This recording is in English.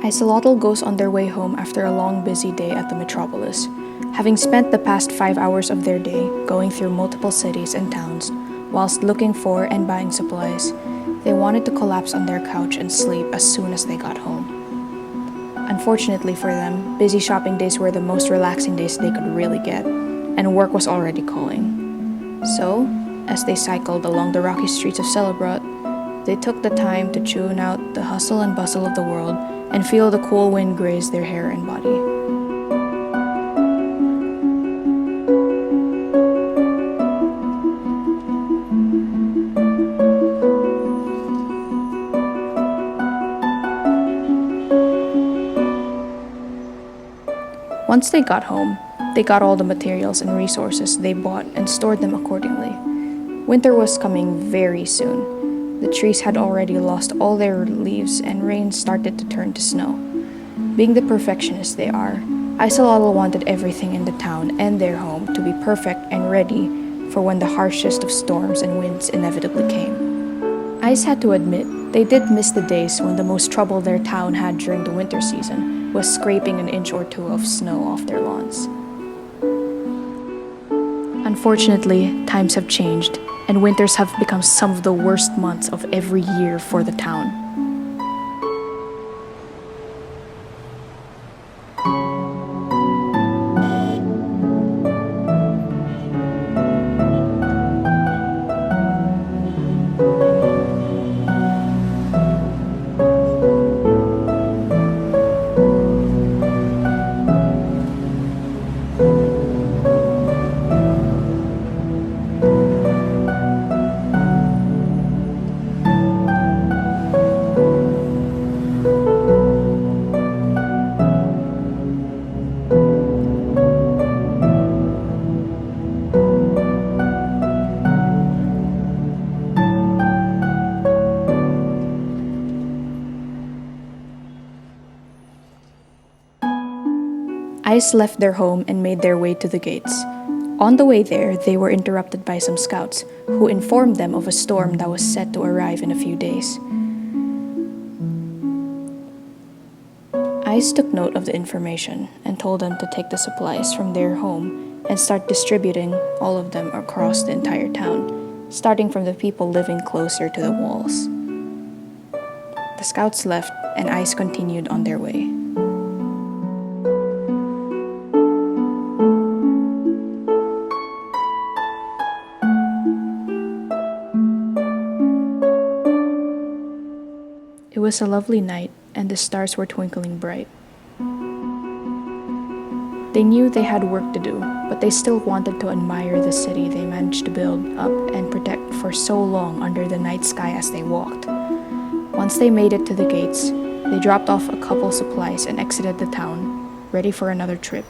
Icelottle goes on their way home after a long busy day at the Metropolis. Having spent the past 5 hours of their day going through multiple cities and towns, whilst looking for and buying supplies, they wanted to collapse on their couch and sleep as soon as they got home. Unfortunately for them, busy shopping days were the most relaxing days they could really get, and work was already calling. So, as they cycled along the rocky streets of Celibrawt, they took the time to tune out the hustle and bustle of the world and feel the cool wind graze their hair and body. Once they got home, they got all the materials and resources they bought and stored them accordingly. Winter was coming very soon. The trees had already lost all their leaves and rain started to turn to snow. Being the perfectionists they are, Icelottle wanted everything in the town and their home to be perfect and ready for when the harshest of storms and winds inevitably came. Ice had to admit they did miss the days when the most trouble their town had during the winter season was scraping an inch or two of snow off their lawns. Unfortunately, times have changed, and winters have become some of the worst months of every year for the town. Ice left their home and made their way to the gates. On the way there, they were interrupted by some scouts, who informed them of a storm that was set to arrive in a few days. Ice took note of the information and told them to take the supplies from their home and start distributing all of them across the entire town, starting from the people living closer to the walls. The scouts left, and Ice continued on their way. It was a lovely night, and the stars were twinkling bright. They knew they had work to do, but they still wanted to admire the city they managed to build up and protect for so long under the night sky as they walked. Once they made it to the gates, they dropped off a couple supplies and exited the town, ready for another trip.